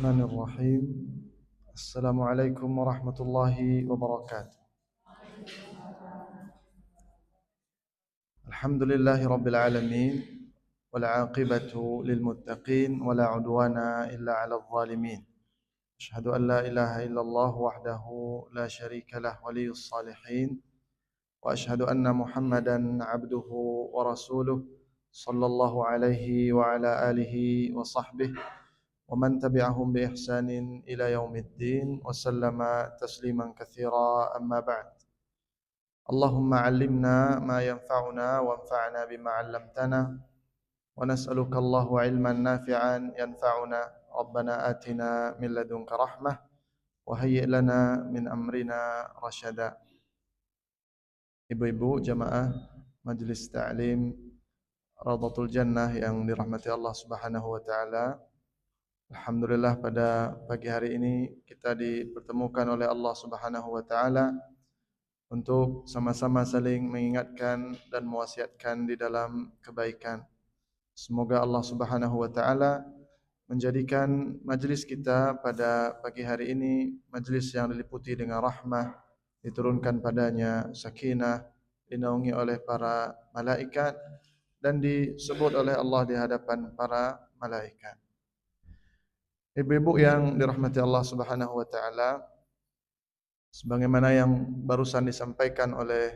Bismillahirrahmanirrahim. Assalamualaikum warahmatullahi wabarakatuh. Alhamdulillahi rabbil alamin wal 'aqibatu lil muttaqin wala 'udwana illa 'alal zalimin. Asyhadu an la ilaha illallah wahdahu la syarika lah waliyus salihin wa asyhadu anna Muhammadan 'abduhu wa rasuluh sallallahu alaihi wa ala alihi wa sahbihi ومن تبعهم بإحسان إلى يوم الدين وسلم تسليما كثيرا أما بعد اللهم علمنا ما ينفعنا وانفعنا بما علمتنا ونسألك الله علما نافعا ينفعنا ربنا آتنا من لدنك رحمة وهيئ لنا من أمرنا رشدا. Ibu-ibu jamaah Majelis Ta'lim Radhatul Jannah yang dirahmati Allah Subhanahu wa taala. Alhamdulillah pada pagi hari ini kita dipertemukan oleh Allah Subhanahu wa taala untuk sama-sama saling mengingatkan dan mewasiatkan di dalam kebaikan. Semoga Allah Subhanahu wa taala menjadikan majlis kita pada pagi hari ini majlis yang diliputi dengan rahmah, diturunkan padanya sakinah, dinaungi oleh para malaikat dan disebut oleh Allah di hadapan para malaikat. Ibu-ibu yang dirahmati Allah Subhanahu wa taala, sebagaimana yang barusan disampaikan oleh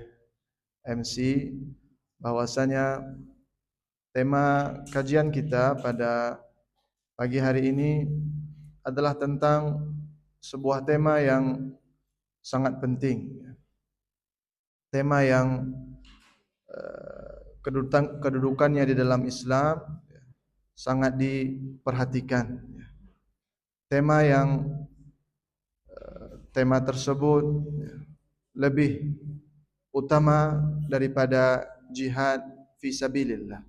MC bahwasanya tema kajian kita pada pagi hari ini adalah tentang sebuah tema yang sangat penting. Tema yang kedudukannya di dalam Islam sangat diperhatikan. Tema tersebut lebih utama daripada jihad fi sabilillah.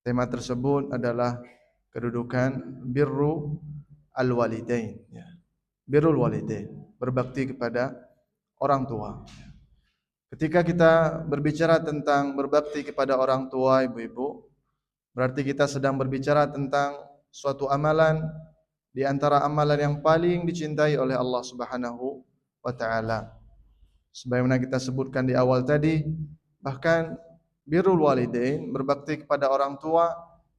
Tema tersebut adalah kedudukan birru al-walidain. Birrul walidain, berbakti kepada orang tua. Ketika kita berbicara tentang berbakti kepada orang tua, ibu-ibu, berarti kita sedang berbicara tentang suatu amalan di antara amalan yang paling dicintai oleh Allah Subhanahu wa taala. Sebagaimana kita sebutkan di awal tadi, bahkan birrul walidain, berbakti kepada orang tua,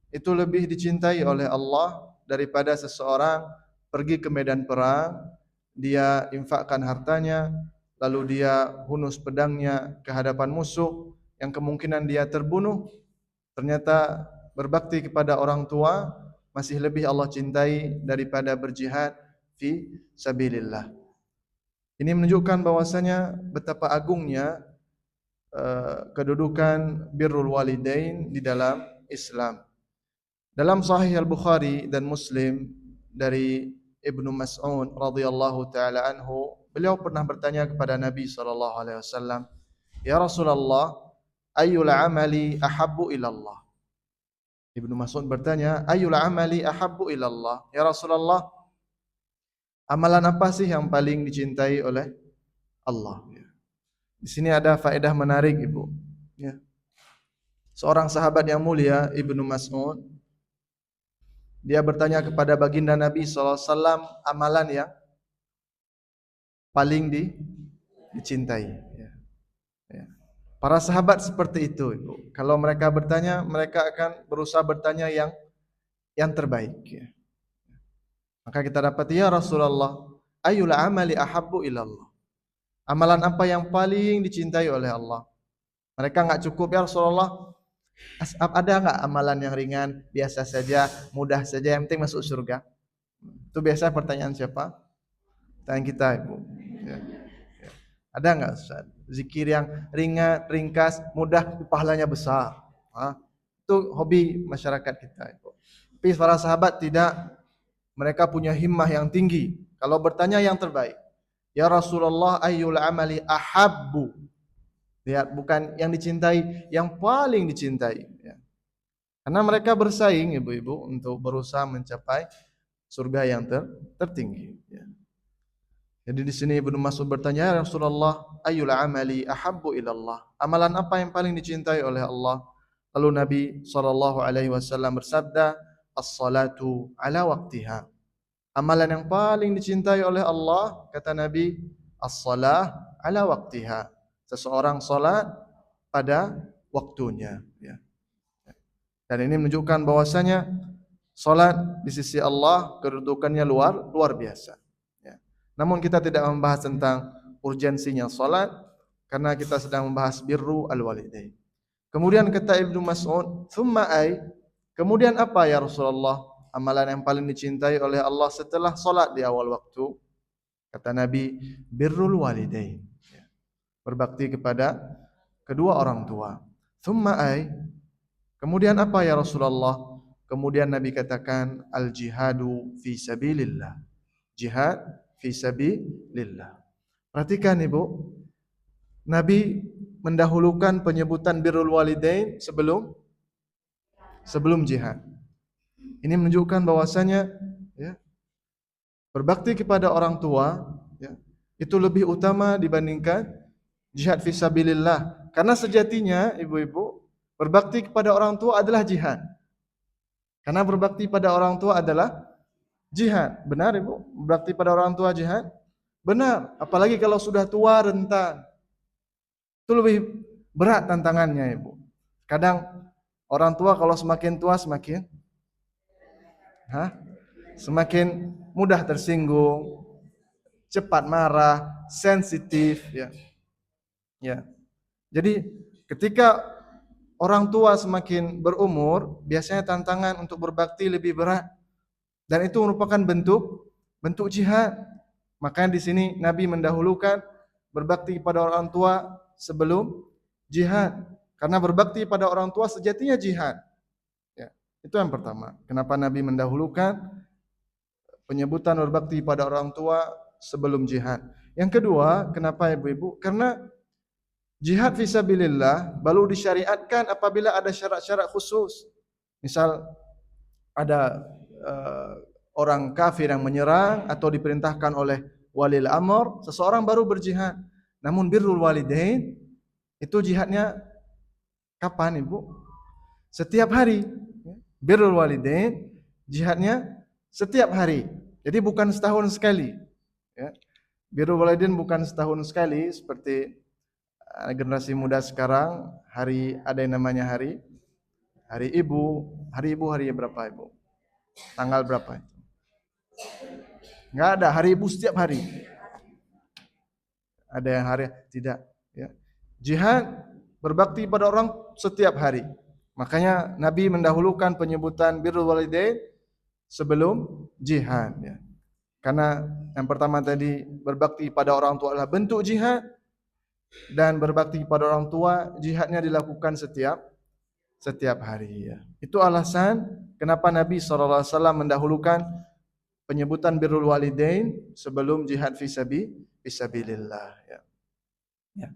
itu lebih dicintai oleh Allah daripada seseorang pergi ke medan perang, dia infakkan hartanya, lalu dia hunus pedangnya ke hadapan musuh yang kemungkinan dia terbunuh. Ternyata berbakti kepada orang tua masih lebih Allah cintai daripada berjihad fi sabilillah. Ini menunjukkan bahwasanya betapa agungnya kedudukan birrul walidain di dalam Islam. Dalam Sahih Al-Bukhari dan Muslim dari Ibnu Mas'ud radhiyallahu taala anhu, beliau pernah bertanya kepada Nabi sallallahu alaihi wasallam, "Ya Rasulullah, ayyul amali ahabbu ila Allah?" Ibnu Mas'ud bertanya, "Ayyul amali ahabbu ila Allah?" Ya Rasulullah, amalan apa sih yang paling dicintai oleh Allah? Di sini ada faedah menarik, Ibu. Seorang sahabat yang mulia, Ibnu Mas'ud, dia bertanya kepada baginda Nabi SAW, amalan yang paling dicintai. Para sahabat seperti itu, Ibu. Kalau mereka bertanya, mereka akan berusaha bertanya yang terbaik. Maka kita dapat, ya Rasulullah, ayyul amali ahabbu ilallah? Amalan apa yang paling dicintai oleh Allah? Mereka enggak cukup, ya Rasulullah, ada enggak amalan yang ringan, biasa saja, mudah saja, yang penting masuk surga? Itu biasa pertanyaan siapa? Pertanyaan kita, Ibu. Ada enggak Ustaz? Zikir yang ringan, ringkas, mudah, pahalanya besar. Itu hobi masyarakat kita, Ibu. Tapi para sahabat tidak. Mereka punya himmah yang tinggi. Kalau bertanya yang terbaik, ya Rasulullah, ayyul amali ahabbu? Lihat, bukan yang dicintai, yang paling dicintai. Karena mereka bersaing, ibu-ibu, untuk berusaha mencapai surga yang tertinggi. Jadi di sini Ibnu Mas'ud bertanya, ya Rasulullah, ayyul amali ahabbu ilallah? Amalan apa yang paling dicintai oleh Allah? Lalu Nabi SAW bersabda, as-salatu ala waqtiha. Amalan yang paling dicintai oleh Allah, kata Nabi, as-salah ala waktiha. Seseorang salat pada waktunya. Ya. Dan ini menunjukkan bahwasanya salat di sisi Allah kedudukannya luar biasa. Ya. Namun kita tidak membahas tentang urgensinya salat karena kita sedang membahas birru al-walidain. Kemudian kata Ibnu Mas'ud, "Tsumma ay?" Kemudian apa ya Rasulullah? Amalan yang paling dicintai oleh Allah setelah salat di awal waktu? Kata Nabi, birrul walidain. Ya. Berbakti kepada kedua orang tua. Tsumma ay? Kemudian apa ya Rasulullah? Kemudian Nabi katakan, al-jihadu fi sabilillah. Jihad fi sabilillah. Perhatikan Ibu, Nabi mendahulukan penyebutan birrul walidain sebelum jihad. Ini menunjukkan bahwasanya ya, berbakti kepada orang tua ya, itu lebih utama dibandingkan jihad fi sabilillah. Karena sejatinya ibu-ibu, berbakti kepada orang tua adalah jihad. Karena berbakti pada orang tua adalah jihad. Benar Ibu? Berbakti pada orang tua jihad? Benar. Apalagi kalau sudah tua rentan. Itu lebih berat tantangannya Ibu. Kadang orang tua kalau semakin tua semakin mudah tersinggung, cepat marah, sensitif ya. Ya. Jadi ketika orang tua semakin berumur, biasanya tantangan untuk berbakti lebih berat. Dan itu merupakan bentuk jihad. Makanya di sini Nabi mendahulukan berbakti kepada orang tua sebelum jihad. Karena berbakti pada orang tua sejatinya jihad. Ya, itu yang pertama. Kenapa Nabi mendahulukan penyebutan berbakti pada orang tua sebelum jihad. Yang kedua, kenapa ibu-ibu? Karena jihad fisabilillah baru disyariatkan apabila ada syarat-syarat khusus. Misal ada orang kafir yang menyerang atau diperintahkan oleh walil amr, seseorang baru berjihad. Namun birrul walidain itu jihadnya kapan Ibu? Setiap hari. Birrul walidain jihadnya setiap hari. Jadi bukan setahun sekali. Ya. Birrul walidain bukan setahun sekali seperti generasi muda sekarang, ada yang namanya hari ibu. Hari berapa Ibu? Tanggal berapa? Enggak ada hari ibu setiap hari. Ada yang hari tidak. Ya. Jihad berbakti pada orang setiap hari. Makanya Nabi mendahulukan penyebutan birrul walidain sebelum jihad. Ya. Karena yang pertama tadi berbakti pada orang tua adalah bentuk jihad dan berbakti pada orang tua jihadnya dilakukan setiap hari. Ya. Itu alasan kenapa Nabi SAW mendahulukan penyebutan birrul walidain sebelum jihad fi sabilillah ya. Ya.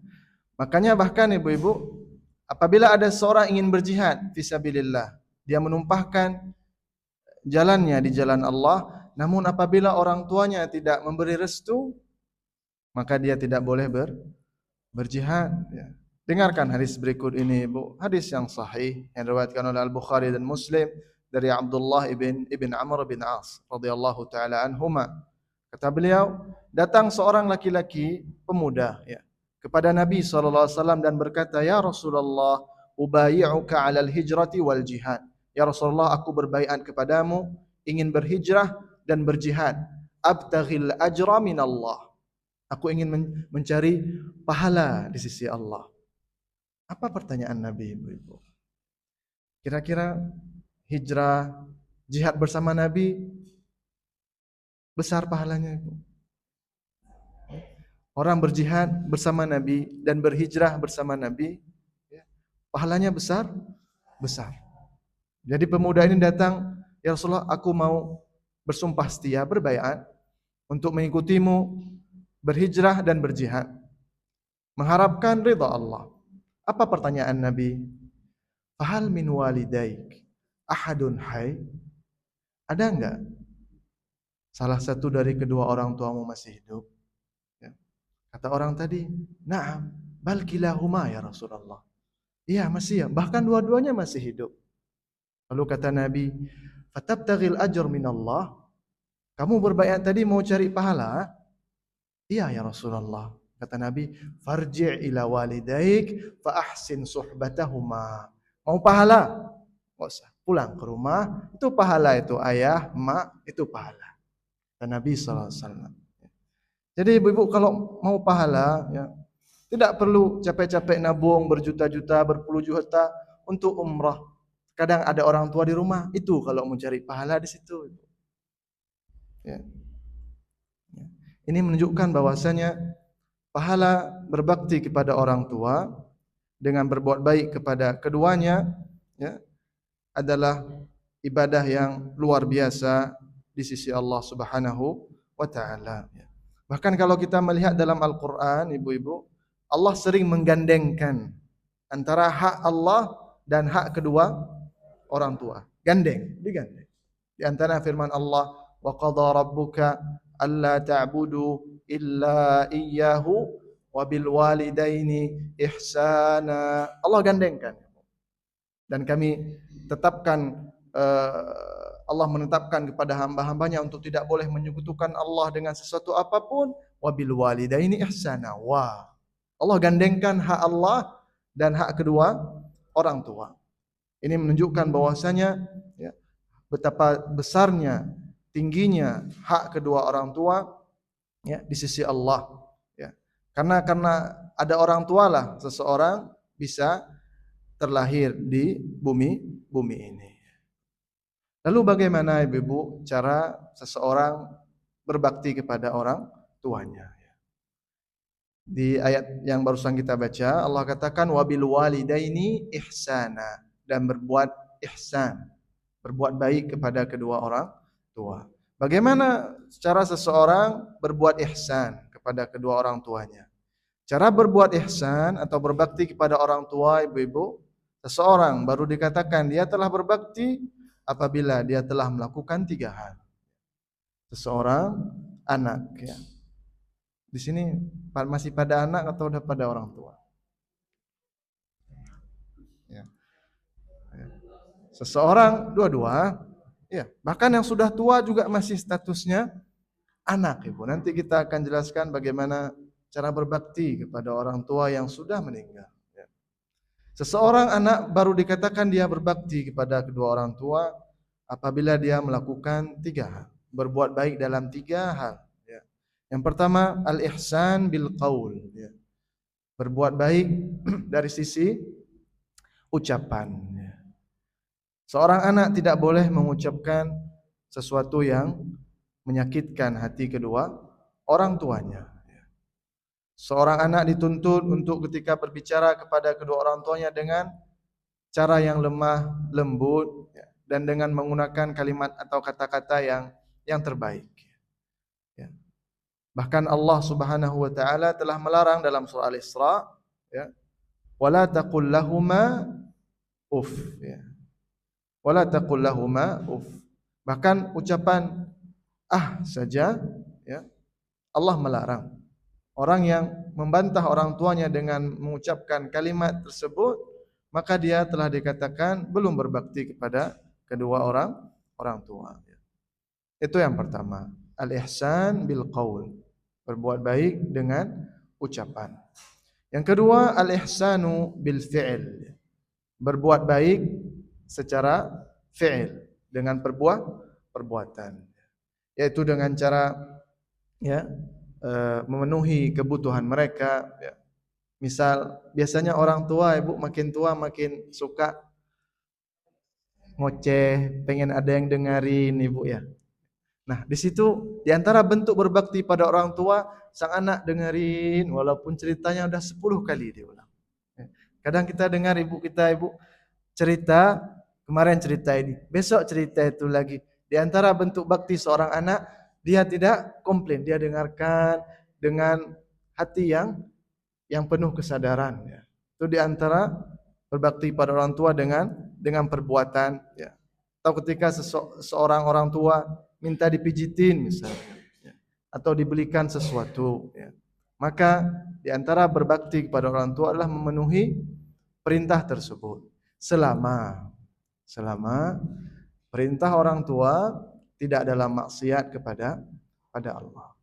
Makanya bahkan ibu-ibu apabila ada seorang ingin berjihad fi sabilillah, dia menumpahkan jalannya di jalan Allah, namun apabila orang tuanya tidak memberi restu, maka dia tidak boleh berjihad ya. Dengarkan hadis berikut ini Ibu, hadis yang sahih yang diriwayatkan oleh Al-Bukhari dan Muslim dari Abdullah ibn Amr bin As radhiyallahu taala anhuma. Kata beliau, datang seorang laki-laki pemuda ya kepada Nabi sallallahu alaihi wasallam dan berkata, "Ya Rasulullah, ubayyi'uka 'alal hijrati wal jihad." Ya Rasulullah, aku berbaiat kepadamu ingin berhijrah dan berjihad. Abtaghil ajra min Allah. Aku ingin mencari pahala di sisi Allah. Apa pertanyaan Nabi Ibu-ibu? Kira-kira hijrah, jihad bersama Nabi besar pahalanya Ibu. Orang berjihad bersama Nabi dan berhijrah bersama Nabi, pahalanya besar. Jadi pemuda ini datang, "Ya Rasulullah, aku mau bersumpah setia, berbaiat untuk mengikutimu, berhijrah dan berjihad, mengharapkan ridha Allah." Apa pertanyaan Nabi? "Fahal min walidaik ahadun hayy?" Ada enggak salah satu dari kedua orang tuamu masih hidup? Ya. Kata orang tadi, "Na'am, bal kilahuma ya Rasulullah." Iya, masih ya, bahkan dua-duanya masih hidup. Lalu kata Nabi, "Fatabtaghil ajr min Allah?" Kamu berbayat tadi mau cari pahala? Iya ya Rasulullah. Kata Nabi, farji' ila walidaik fa ahsin suhbatahuma. Mau pahala? Enggak usah. Pulang ke rumah, itu pahala itu ayah, mak, itu pahala. Kata Nabi sallallahu alaihi wasallam. Jadi ibu-ibu kalau mau pahala ya, tidak perlu capek-capek nabung berjuta-juta, berpuluh juta untuk umrah. Kadang ada orang tua di rumah, itu kalau mau cari pahala di situ. Ya. Ini menunjukkan bahwasanya pahala berbakti kepada orang tua dengan berbuat baik kepada keduanya ya, adalah ibadah yang luar biasa di sisi Allah Subhanahu wa taala. Bahkan kalau kita melihat dalam Al-Qur'an, ibu-ibu, Allah sering menggandengkan antara hak Allah dan hak kedua orang tua. Digandeng. Di antara firman Allah, "Wa qadha rabbuka alla ta'budu illa iyyahu wa bil walidaini ihsana." Allah gandengkan. Dan kami tetapkan Allah menetapkan kepada hamba-hambanya untuk tidak boleh menyekutukan Allah dengan sesuatu apapun, wa bil walidaini ihsana. Wah. Allah gandengkan hak Allah dan hak kedua orang tua. Ini menunjukkan bahwasanya ya, betapa besarnya, tingginya hak kedua orang tua ya di sisi Allah ya. Karena ada orang tua lah seseorang bisa terlahir di bumi ini. Lalu bagaimana ibu-ibu cara seseorang berbakti kepada orang tuanya? Di ayat yang barusan kita baca, Allah katakan wabil walidaini ihsana, dan berbuat ihsan, berbuat baik kepada kedua orang tua. Bagaimana cara seseorang berbuat ihsan kepada kedua orang tuanya? Cara berbuat ihsan atau berbakti kepada orang tua, ibu-ibu, seseorang baru dikatakan dia telah berbakti apabila dia telah melakukan 3 hal. Seseorang anak ya. Di sini masih pada anak atau udah pada orang tua? Ya. Seseorang dua-dua, ya. Bahkan yang sudah tua juga masih statusnya anak, ibu. Nanti kita akan jelaskan bagaimana cara berbakti kepada orang tua yang sudah meninggal. Ya. Seseorang anak baru dikatakan dia berbakti kepada kedua orang tua apabila dia melakukan 3 hal, berbuat baik dalam 3 hal. Yang pertama, al-ihsan bil qaul, ya. Berbuat baik dari sisi ucapan. Ya. Seorang anak tidak boleh mengucapkan sesuatu yang menyakitkan hati kedua orang tuanya. Ya. Seorang anak dituntut untuk ketika berbicara kepada kedua orang tuanya dengan cara yang lemah, lembut, ya, dan dengan menggunakan kalimat atau kata-kata yang terbaik. Ya. Bahkan Allah Subhanahu wa taala telah melarang dalam surah Al-Isra ya. Wala taqul lahuma uff ya. Wala taqul lahuma uff. Bahkan ucapan saja ya. Allah melarang. Orang yang membantah orang tuanya dengan mengucapkan kalimat tersebut, maka dia telah dikatakan belum berbakti kepada kedua orang tua. Itu yang pertama, al-ihsan bil qaul. Berbuat baik dengan ucapan. Yang kedua, al-ihsanu bil fi'il. Berbuat baik secara fi'il, dengan perbuatan. Yaitu dengan cara ya memenuhi kebutuhan mereka ya. Misal biasanya orang tua, ibu makin tua makin suka ngoceh, pengen ada yang dengerin ibu ya. Nah, di situ di antara bentuk berbakti pada orang tua, sang anak dengerin walaupun ceritanya udah 10 kali diulang. Kadang kita dengar ibu cerita, kemarin cerita ini, besok cerita itu lagi. Di antara bentuk bakti seorang anak, dia tidak komplain, dia dengarkan dengan hati yang penuh kesadaran ya. Itu di antara berbakti pada orang tua dengan perbuatan ya. Atau ketika seorang orang tua minta dipijitin misalnya ya, atau dibelikan sesuatu ya. Maka di antara berbakti kepada orang tua adalah memenuhi perintah tersebut selama perintah orang tua tidak dalam maksiat kepada Allah.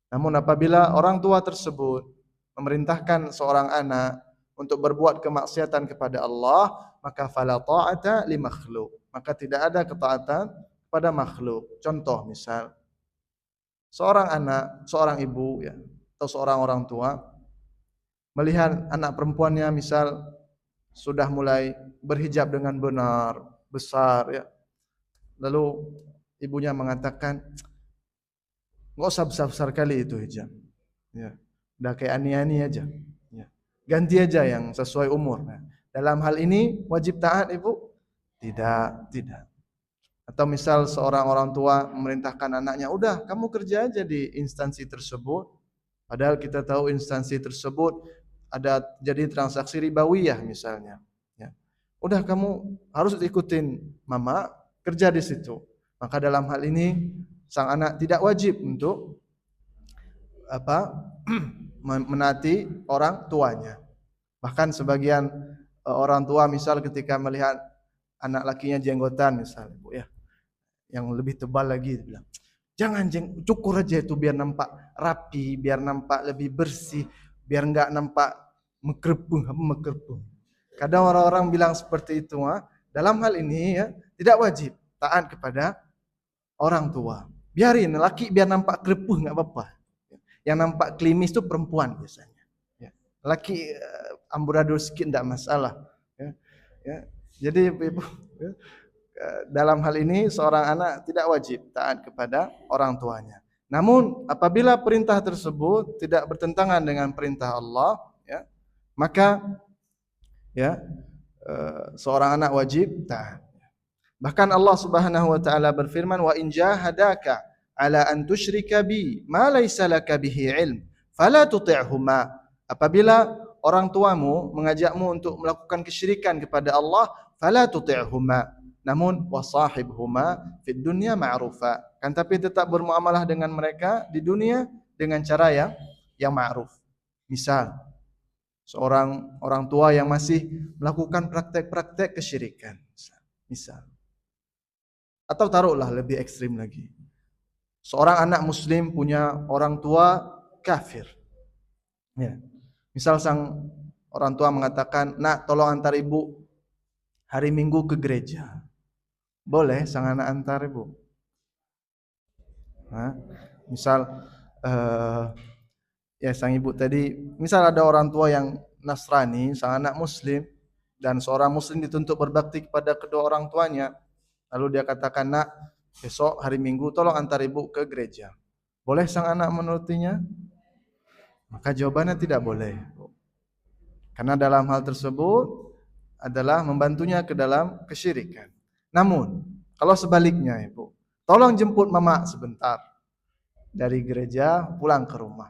Namun apabila orang tua tersebut memerintahkan seorang anak untuk berbuat kemaksiatan kepada Allah, maka fala ta'ata li makhluk. Maka tidak ada ketaatan pada makhluk. Contoh misal, seorang anak, seorang ibu ya, atau seorang orang tua melihat anak perempuannya misal sudah mulai berhijab dengan benar, besar ya. Lalu ibunya mengatakan, enggak usah besar-besar kali itu hijab. Ya. Udah kayak ani-ani aja. Ya. Ganti aja yang sesuai umur. Nah, dalam hal ini wajib taat ibu? Tidak. Atau misal seorang orang tua memerintahkan anaknya, udah kamu kerja aja di instansi tersebut. Padahal kita tahu instansi tersebut ada jadi transaksi ribawiyah misalnya. Ya. Udah kamu harus ikutin mama kerja di situ. Maka dalam hal ini sang anak tidak wajib untuk menaati orang tuanya. Bahkan sebagian orang tua misal ketika melihat anak lakinya jenggotan misalnya, Bu ya, yang lebih tebal lagi dia bilang, "Jangan cukur aja itu biar nampak rapi, biar nampak lebih bersih, biar enggak nampak mekerpung." Kadang orang-orang bilang seperti itu, dalam hal ini ya, tidak wajib taat kepada orang tua. Biarin laki biar nampak kerepuh enggak apa-apa. Yang nampak klimis itu perempuan biasanya. Ya. Laki amburadul sedikit tidak masalah. Ya. Ya. Jadi ibu, ya, dalam hal ini seorang anak tidak wajib taat kepada orang tuanya. Namun apabila perintah tersebut tidak bertentangan dengan perintah Allah, ya, maka ya seorang anak wajib taat. Bahkan Allah Subhanahu wa taala berfirman, "Wa in jahadaka ala an tusyrika bi ma laysa laka bihi ilm fala tuti'huma." Apabila orang tuamu mengajakmu untuk melakukan kesyirikan kepada Allah, fala tuti'huma. Namun wasahibhuma fid dunya ma'rufa. Kan tapi tetap bermuamalah dengan mereka di dunia dengan cara yang ma'ruf. Misal seorang orang tua yang masih melakukan praktek-praktek kesyirikan. Misal. Atau taruhlah lebih ekstrim lagi. Seorang anak muslim punya orang tua kafir. Ya. Misal sang orang tua mengatakan, "Nak, tolong antar ibu hari Minggu ke gereja." Boleh sang anak antar ibu. Nah, misal ya sang ibu tadi, misal ada orang tua yang Nasrani, sang anak muslim, dan seorang muslim dituntut berbakti kepada kedua orang tuanya. Lalu dia katakan, "Nak, besok hari Minggu tolong antar ibu ke gereja." Boleh sang anak menurutinya? Maka jawabannya tidak boleh. Karena dalam hal tersebut adalah membantunya ke dalam kesyirikan. Namun, kalau sebaliknya ibu, tolong jemput mama sebentar dari gereja pulang ke rumah.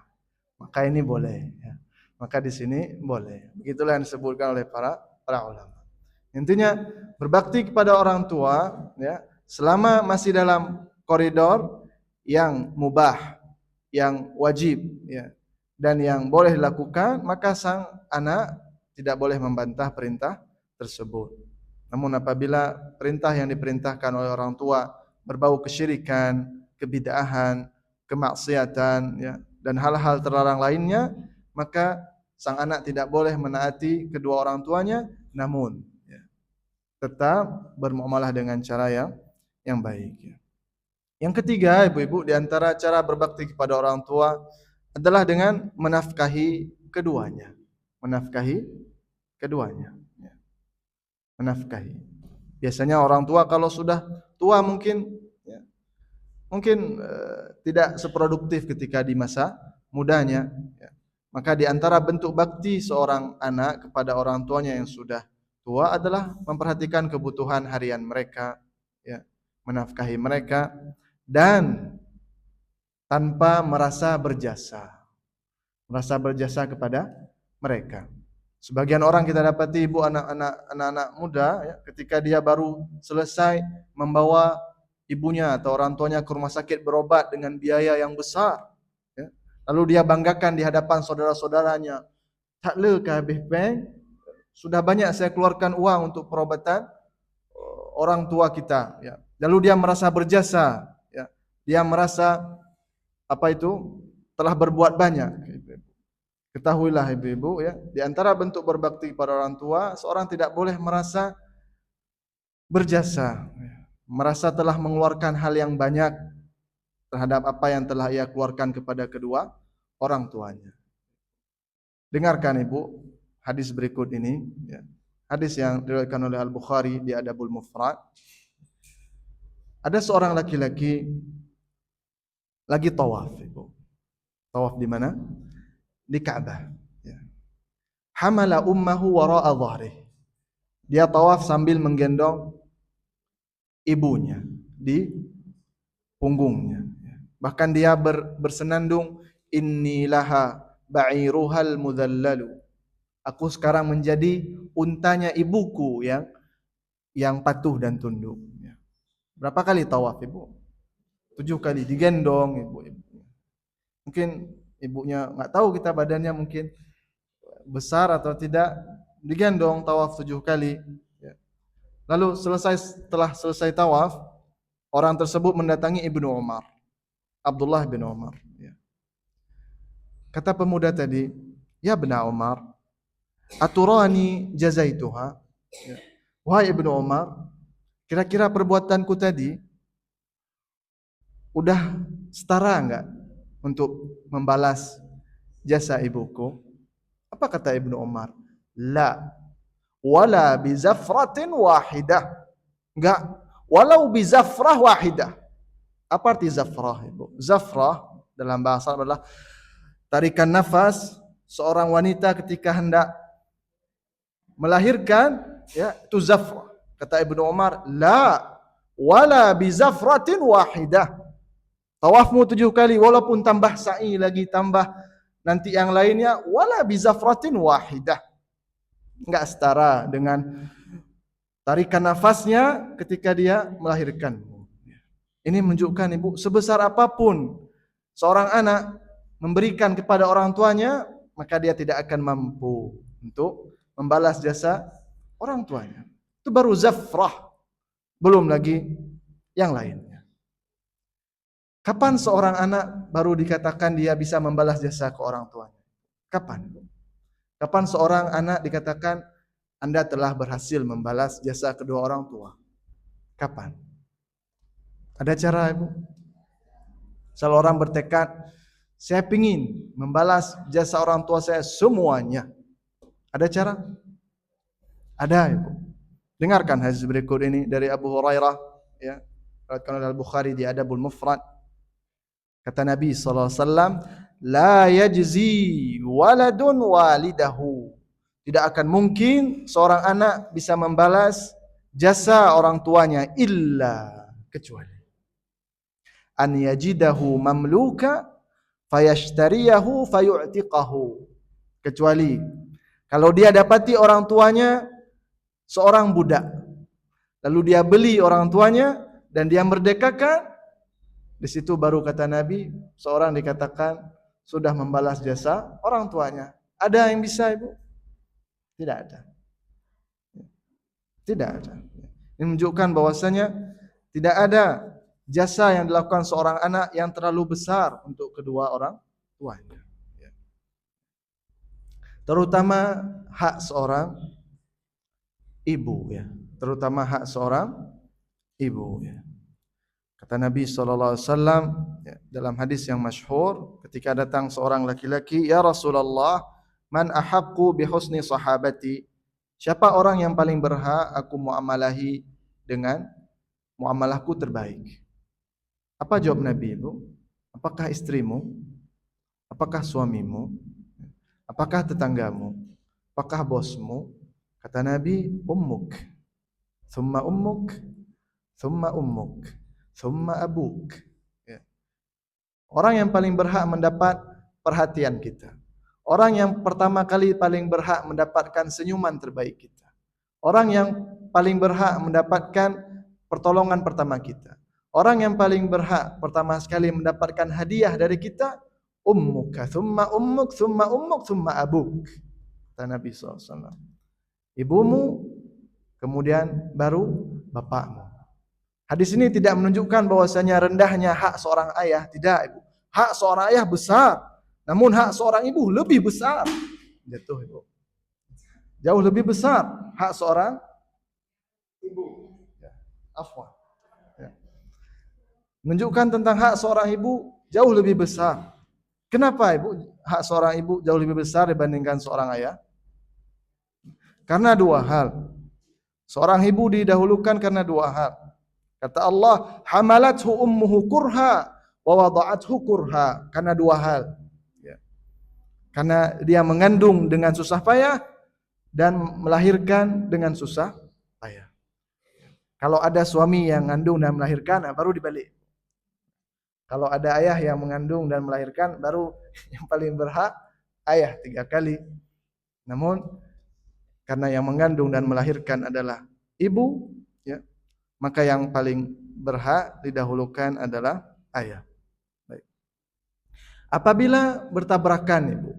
Maka ini boleh. Ya. Maka di sini boleh. Begitulah yang disebutkan oleh para ulama. Intinya berbakti kepada orang tua ya, selama masih dalam koridor yang mubah, yang wajib ya, dan yang boleh dilakukan, maka sang anak tidak boleh membantah perintah tersebut. Namun apabila perintah yang diperintahkan oleh orang tua berbau kesyirikan, kebid'ahan, kemaksiatan ya, dan hal-hal terlarang lainnya, maka sang anak tidak boleh menaati kedua orang tuanya, namun tetap bermuamalah dengan cara yang baik. Yang ketiga, ibu-ibu, di antara cara berbakti kepada orang tua adalah dengan menafkahi keduanya. Menafkahi keduanya. Menafkahi. Biasanya orang tua kalau sudah tua mungkin tidak seproduktif ketika di masa mudanya. Maka di antara bentuk bakti seorang anak kepada orang tuanya yang sudah tua adalah memperhatikan kebutuhan harian mereka, ya, menafkahi mereka dan tanpa merasa berjasa kepada mereka. Sebagian orang kita dapati ibu anak-anak muda ya, ketika dia baru selesai membawa ibunya atau orang tuanya ke rumah sakit berobat dengan biaya yang besar, ya, lalu dia banggakan di hadapan saudara-saudaranya, "Tak le ke habis bank, sudah banyak saya keluarkan uang untuk perobatan orang tua kita." Ya. Lalu dia merasa berjasa, ya, Dia merasa telah berbuat banyak. Ketahuilah ibu-ibu ya, di antara bentuk berbakti kepada orang tua, seorang tidak boleh merasa berjasa, merasa telah mengeluarkan hal yang banyak terhadap apa yang telah ia keluarkan kepada kedua orang tuanya. Dengarkan ibu hadis berikut ini ya. Hadis yang diriwayatkan oleh Al-Bukhari di Adabul Mufrad. Ada seorang laki-laki lagi tawaf ibu. Tawaf di mana? Di Ka'bah ya. Hamala ummahu wara'a dhahrih. Dia tawaf sambil menggendong ibunya di punggungnya. Bahkan dia bersenandung, inni laha ba'iruhal mudhallalu. Aku sekarang menjadi untanya ibuku yang patuh dan tunduk. Berapa kali tawaf ibu? 7 kali digendong ibu. Mungkin ibunya nggak tahu kita badannya mungkin besar atau tidak, digendong tawaf 7 kali. Lalu setelah selesai tawaf, orang tersebut mendatangi Ibnu Umar, Abdullah bin Umar. Kata pemuda tadi, ya Ibnu Umar, aturani jazaituha. Wahai Ibnu Umar, kira-kira perbuatanku tadi udah setara enggak untuk membalas jasa ibuku? Apa kata Ibnu Umar? La, wala bizafratin wahidah. Enggak, walau bizafrah wahidah. Apa arti zafrah ibu? Zafrah dalam bahasa adalah tarikan nafas seorang wanita ketika hendak melahirkan, ya, itu zafrah. Kata Ibnu Umar, la wala bizafratin wahidah. Tawafmu 7 kali walaupun tambah sa'i lagi, tambah nanti yang lainnya, wala bizafratin wahidah. Enggak setara dengan tarikan nafasnya ketika dia melahirkan. Ini menunjukkan ibu, sebesar apapun seorang anak memberikan kepada orang tuanya, maka dia tidak akan mampu untuk membalas jasa orang tuanya. Itu baru zafrah, belum lagi yang lainnya. Kapan seorang anak baru dikatakan dia bisa membalas jasa ke orang tuanya? Kapan? Kapan seorang anak dikatakan Anda telah berhasil membalas jasa kedua orang tua? Kapan? Ada cara ibu? Kalau orang bertekad, saya ingin membalas jasa orang tua saya semuanya. Ada cara? Ada ibu. Dengarkan hadis berikut ini dari Abu Hurairah, ya, diriwayatkan oleh Al-Bukhari di Adabul Mufrad. Kata Nabi SAW, la yajzi waladun walidahu. Tidak akan mungkin seorang anak bisa membalas jasa orang tuanya illa, kecuali an yajidahu mamluka fayashtariyahu fayu'tiqahu. Kecuali kalau dia dapati orang tuanya seorang budak, lalu dia beli orang tuanya dan dia merdekakan, di situ baru kata Nabi seorang dikatakan sudah membalas jasa orang tuanya. Ada yang bisa ibu? Tidak ada. Tidak ada. Ini menunjukkan bahwasanya tidak ada jasa yang dilakukan seorang anak yang terlalu besar untuk kedua orang tuanya. Terutama hak seorang ibu, ya. Terutama hak seorang ibu, ya. Kata Nabi SAW dalam hadis yang masyhur, ketika datang seorang laki-laki, ya Rasulullah, man ahaqqu bi husni sahabati? Siapa orang yang paling berhak aku muamalahi dengan muamalahku terbaik? Apa jawab Nabi itu? Apakah istrimu? Apakah suamimu? Apakah tetanggamu? Apakah bosmu? Kata Nabi, ummuk, thumma ummuk, thumma ummuk, thumma abuk. Ya. Orang yang paling berhak mendapat perhatian kita, orang yang pertama kali paling berhak mendapatkan senyuman terbaik kita, orang yang paling berhak mendapatkan pertolongan pertama kita, orang yang paling berhak pertama sekali mendapatkan hadiah dari kita, ummuka, thumma ummuk, thumma ummuk, thumma abuk. Kata Nabi SAW. Ibumu, kemudian baru bapakmu. Hadis ini tidak menunjukkan bahwasanya rendahnya hak seorang ayah, tidak, Ibu. Hak seorang ayah besar, namun hak seorang ibu lebih besar. Jatuh, Ibu. Jauh lebih besar hak seorang ibu. Ya, afwan. Ya. Menunjukkan tentang hak seorang ibu jauh lebih besar. Kenapa, Ibu? Hak seorang ibu jauh lebih besar dibandingkan seorang ayah? Karena dua hal. Seorang ibu didahulukan karena dua hal. Kata Allah, hamalathu ummuhu kurha wa wada'athu kurha. Karena dua hal. Ya. Karena dia mengandung dengan susah payah dan melahirkan dengan susah payah. Kalau ada suami yang mengandung dan melahirkan, baru dibalik. Kalau ada ayah yang mengandung dan melahirkan, baru yang paling berhak ayah 3 kali. Namun karena yang mengandung dan melahirkan adalah ibu, ya, maka yang paling berhak didahulukan adalah ayah. Baik. Apabila bertabrakan, Ibu,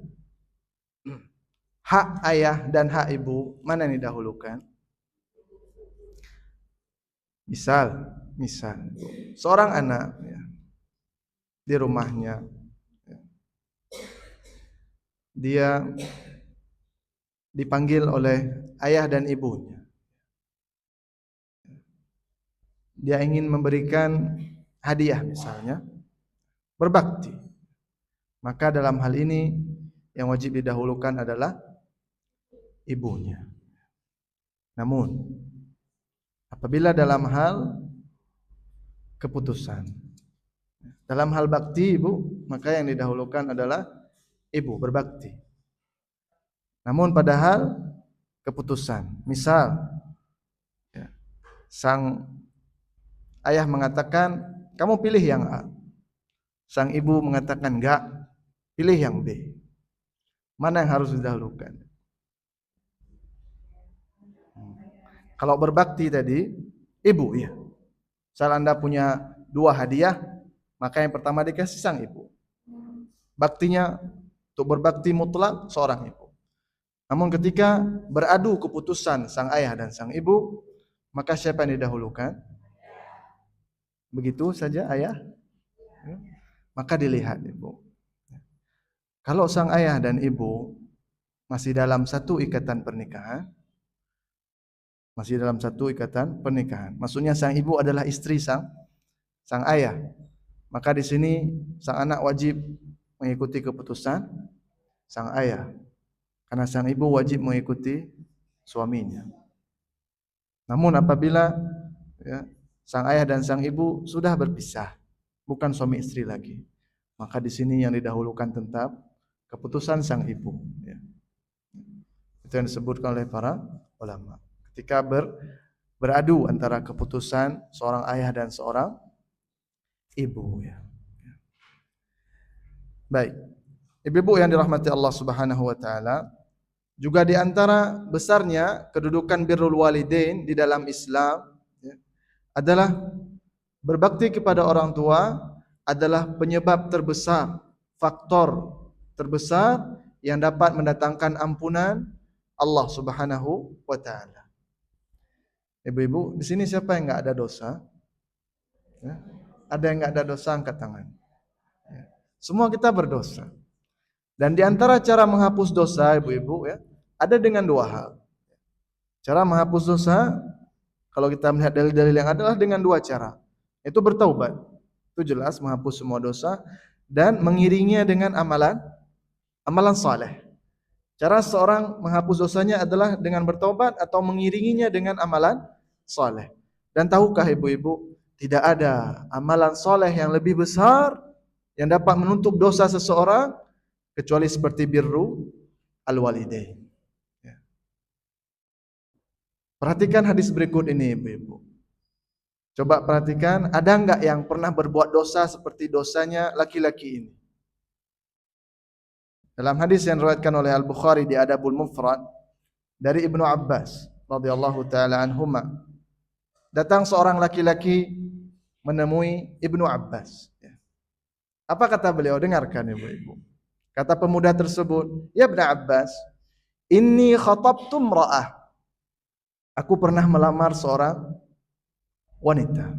hak ayah dan hak ibu, mana yang didahulukan? Misal, seorang anak, ya, di rumahnya, ya, dia dipanggil oleh ayah dan ibunya. Dia ingin memberikan hadiah misalnya, berbakti. Maka dalam hal ini yang wajib didahulukan adalah ibunya. Namun apabila dalam hal keputusan, dalam hal bakti, Ibu, maka yang didahulukan adalah ibu berbakti. Namun padahal keputusan, misal, ya, sang ayah mengatakan kamu pilih yang A, sang ibu mengatakan enggak, pilih yang B. Mana yang harus didahulukan? Kalau berbakti tadi, ibu, ya. Misal Anda punya 2 hadiah, maka yang pertama dikasih sang ibu. Baktinya untuk berbakti mutlak seorang ibu. Namun ketika beradu keputusan sang ayah dan sang ibu, maka siapa yang didahulukan? Begitu saja ayah? Maka dilihat, Ibu. Kalau sang ayah dan ibu masih dalam satu ikatan pernikahan, maksudnya sang ibu adalah istri sang ayah, maka di sini sang anak wajib mengikuti keputusan sang ayah, karena sang ibu wajib mengikuti suaminya. Namun apabila, ya, sang ayah dan sang ibu sudah berpisah, bukan suami istri lagi, maka di sini yang didahulukan tetap keputusan sang ibu. Ya. Itu yang disebutkan oleh para ulama. Ketika beradu antara keputusan seorang ayah dan seorang ibu. Ya. Baik, ibu-ibu yang dirahmati Allah Subhanahu Wa Taala, juga di antara besarnya kedudukan birrul walidain di dalam Islam, ya, adalah berbakti kepada orang tua adalah penyebab terbesar, faktor terbesar yang dapat mendatangkan ampunan Allah Subhanahu wa taala. Ibu-ibu, di sini siapa yang enggak ada dosa? Ya. Ada yang enggak ada dosa, angkat tangan. Ya. Semua kita berdosa. Dan di antara cara menghapus dosa, ibu-ibu, ya, ada dengan 2 hal. Cara menghapus dosa, kalau kita melihat dalil-dalil yang adalah dengan 2 cara. Itu bertaubat. Itu jelas menghapus semua dosa dan mengiringinya dengan amalan saleh. Cara seorang menghapus dosanya adalah dengan bertaubat atau mengiringinya dengan amalan saleh. Dan tahukah ibu-ibu, tidak ada amalan saleh yang lebih besar yang dapat menutup dosa seseorang kecuali seperti birru al-walidain. Ya. Perhatikan hadis berikut ini, ibu-ibu. Coba perhatikan, ada enggak yang pernah berbuat dosa seperti dosanya laki-laki ini? Dalam hadis yang diriwayatkan oleh Al-Bukhari di Adabul Mufrad dari Ibnu Abbas radhiyallahu taala anhuma, datang seorang laki-laki menemui Ibnu Abbas. Apa kata beliau? Dengarkan, ibu-ibu. Kata pemuda tersebut, "Ya Ibnu Abbas, inni khatabtu imra'ah." Aku pernah melamar seorang wanita.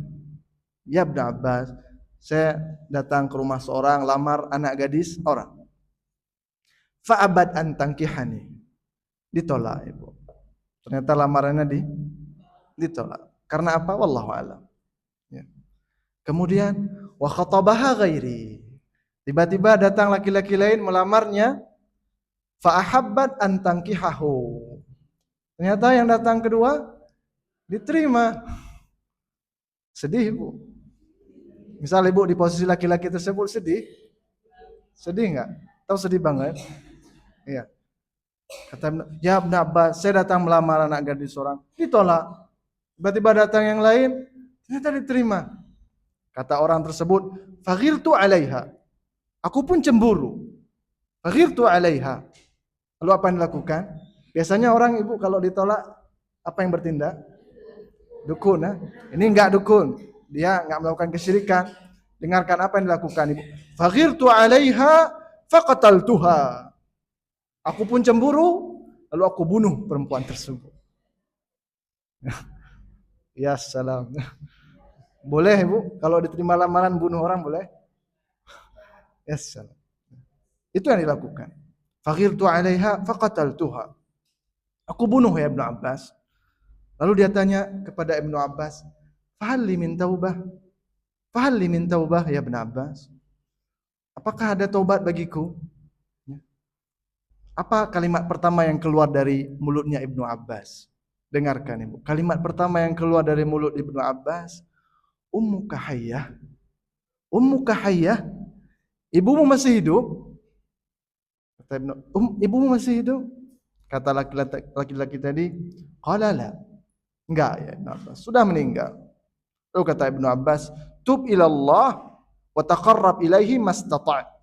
Ya Ibnu Abbas, saya datang ke rumah seorang lamar anak gadis orang. Fa'abad an tankihani. Ditolak ibu. Ternyata lamarannya ditolak. Karena apa? Wallahu a'lam. Ya. Kemudian wa khatabaha ghairi. Tiba-tiba datang laki-laki lain melamarnya. Fa ahabbat an tankihahu. Ternyata yang datang kedua diterima. Sedih ibu. Misal ibu di posisi laki-laki tersebut sedih. Sedih enggak? Tahu sedih banget? Iya. Kata ya Ibnu Abbas, saya datang melamar anak gadis seorang, ditolak. Tiba-tiba datang yang lain, ternyata diterima. Kata orang tersebut, faghirtu 'alaiha. Aku pun cemburu. Faghirtu 'alaiha. Lalu apa yang dilakukan? Biasanya orang ibu kalau ditolak apa yang bertindak? Dukun, nah. Ini enggak dukun. Dia enggak melakukan kesyirikan. Dengarkan apa yang dilakukan ibu. Faghirtu 'alaiha faqataltuha. Aku pun cemburu, lalu aku bunuh perempuan tersebut. Ya salam. Boleh ibu, kalau diterima lamaran bunuh orang boleh? Ya salam. Itu yang dilakukan. Faghirtu 'alaiha faqataltuha. Aku bunuh ya Ibnu Abbas. Lalu dia tanya kepada Ibnu Abbas, "Fahal li min taubah?" Fahal li min taubah ya Ibnu Abbas? Apakah ada taubat bagiku? Apa kalimat pertama yang keluar dari mulutnya Ibnu Abbas? Dengarkan ibu. Kalimat pertama yang keluar dari mulut Ibnu Abbas, Ummuka hayyah. Ummuka hayyah. Ibumu masih hidup? Kata Ibnu, ibumu masih hidup? Kata laki-laki tadi, qala la. Enggak ya Ibnu Abbas, sudah meninggal. Lalu kata Ibnu Abbas, tub ilallah wa taqarrab ilaihi mastata'at.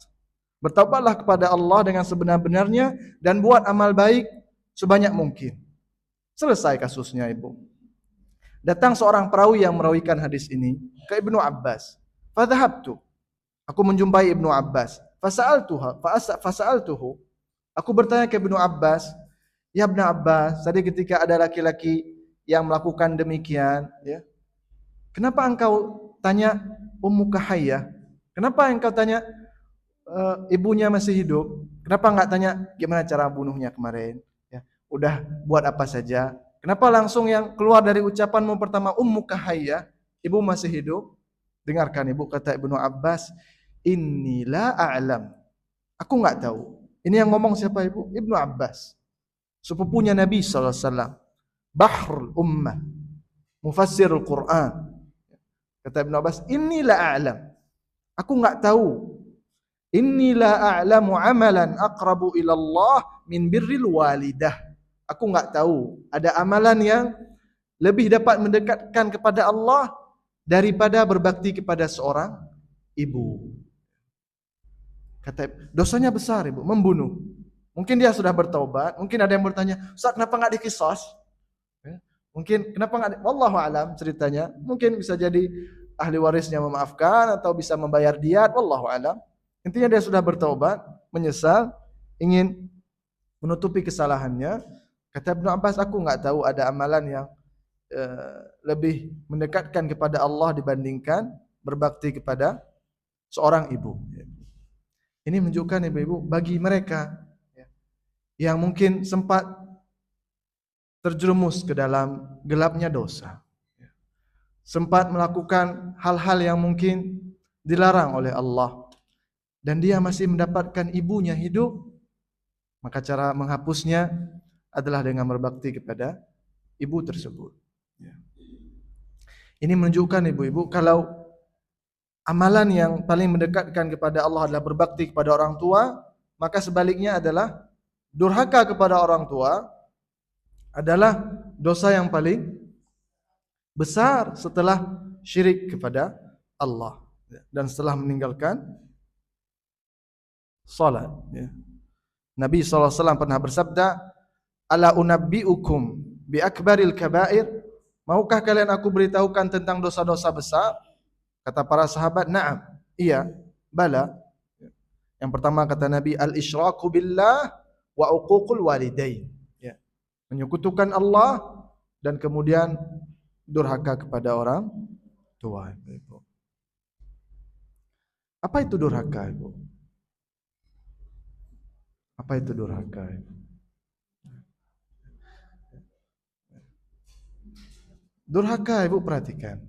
Bertaubatlah kepada Allah dengan sebenar-benarnya dan buat amal baik sebanyak mungkin. Selesai kasusnya ibu. Datang seorang perawi yang merawikan hadis ini ke Ibnu Abbas. Fadhahabtu. Aku menjumpai Ibnu Abbas. Fasa'altuhu. Aku bertanya ke Ibnu Abbas, ya Ibnu Abbas, tadi ketika ada laki-laki yang melakukan demikian, ya, kenapa engkau tanya Ummuka hayyah? Kenapa engkau tanya ibunya masih hidup? Kenapa enggak tanya gimana cara bunuhnya kemarin? Ya, udah buat apa saja? Kenapa langsung yang keluar dari ucapanmu pertama Ummuka hayyah? Ibu masih hidup? Dengarkan ibu, kata Ibnu Abbas, inni la a'lam. Aku enggak tahu. Ini yang ngomong siapa ibu? Ibnu Abbas. Sepupunya Nabi sallallahu alaihi wasallam. Bahrul ummah. Mufassirul Quran. Kata Ibnu Abbas, inni la a'lam. Aku enggak tahu. Inni la a'lamu amalan aqrabu ila Allah min birril walidah. Aku enggak tahu ada amalan yang lebih dapat mendekatkan kepada Allah daripada berbakti kepada seorang ibu. Kata dosanya besar ibu, membunuh. Mungkin dia sudah bertaubat, mungkin ada yang bertanya, "Ustaz, kenapa enggak diqisas?" Mungkin kenapa enggak? Wallahu alam ceritanya. Mungkin bisa jadi ahli warisnya memaafkan atau bisa membayar diat, wallahu alam. Intinya dia sudah bertaubat, menyesal, ingin menutupi kesalahannya. Kata Ibnu Abbas, aku enggak tahu ada amalan yang lebih mendekatkan kepada Allah dibandingkan berbakti kepada seorang ibu. Ini menunjukkan ibu-ibu bagi mereka yang mungkin sempat terjerumus ke dalam gelapnya dosa, sempat melakukan hal-hal yang mungkin dilarang oleh Allah, dan dia masih mendapatkan ibunya hidup, maka cara menghapusnya adalah dengan berbakti kepada ibu tersebut. Ini menunjukkan ibu-ibu kalau amalan yang paling mendekatkan kepada Allah adalah berbakti kepada orang tua, maka sebaliknya adalah durhaka kepada orang tua adalah dosa yang paling besar setelah syirik kepada Allah dan setelah meninggalkan salat. Nabi SAW pernah bersabda, ala unabbi'ukum bi akbaril kabair. Maukah kalian aku beritahukan tentang dosa-dosa besar? Kata para sahabat, na'am. Iya, bala. Yang pertama kata Nabi, al-isyraku billah wa uququl walidain. Ya. Menyekutukan Allah dan kemudian durhaka kepada orang tua. Apa itu durhaka, Ibu? Apa itu durhaka, Ibu? Durhaka, Ibu perhatikan.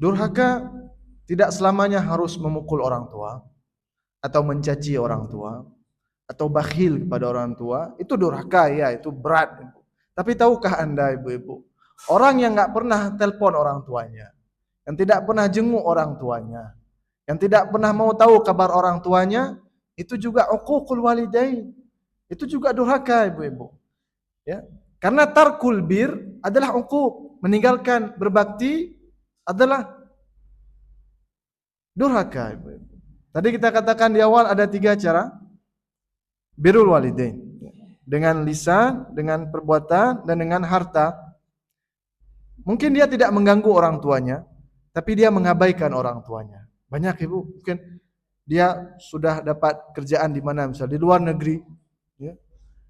Durhaka tidak selamanya harus memukul orang tua atau mencaci orang tua atau bakhil kepada orang tua. Itu durhaka, ya, itu berat, Ibu. Tapi tahukah Anda, Ibu-ibu, orang yang nggak pernah telepon orang tuanya, yang tidak pernah jenguk orang tuanya, yang tidak pernah mau tahu kabar orang tuanya, itu juga uququl walidain. Itu juga durhaka, Ibu-ibu. Ya. Karena tarkul bir adalah uquq, meninggalkan berbakti adalah durhaka, Ibu-ibu. Tadi kita katakan di awal ada 3 cara birrul walidain. Dengan lisan, dengan perbuatan, dan dengan harta. Mungkin dia tidak mengganggu orang tuanya, tapi dia mengabaikan orang tuanya. Banyak, Ibu, mungkin dia sudah dapat kerjaan di mana, misal di luar negeri, ya.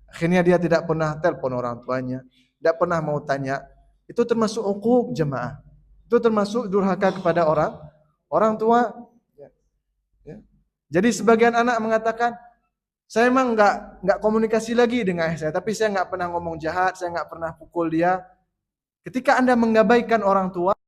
Akhirnya dia tidak pernah telepon orang tuanya, tidak pernah mau tanya. Itu termasuk uquq, jemaah. Itu termasuk durhaka kepada orang tua. Ya, ya. Jadi sebagian anak mengatakan, saya emang nggak komunikasi lagi dengan ayah saya, tapi saya nggak pernah ngomong jahat, saya nggak pernah pukul dia. Ketika Anda mengabaikan orang tua,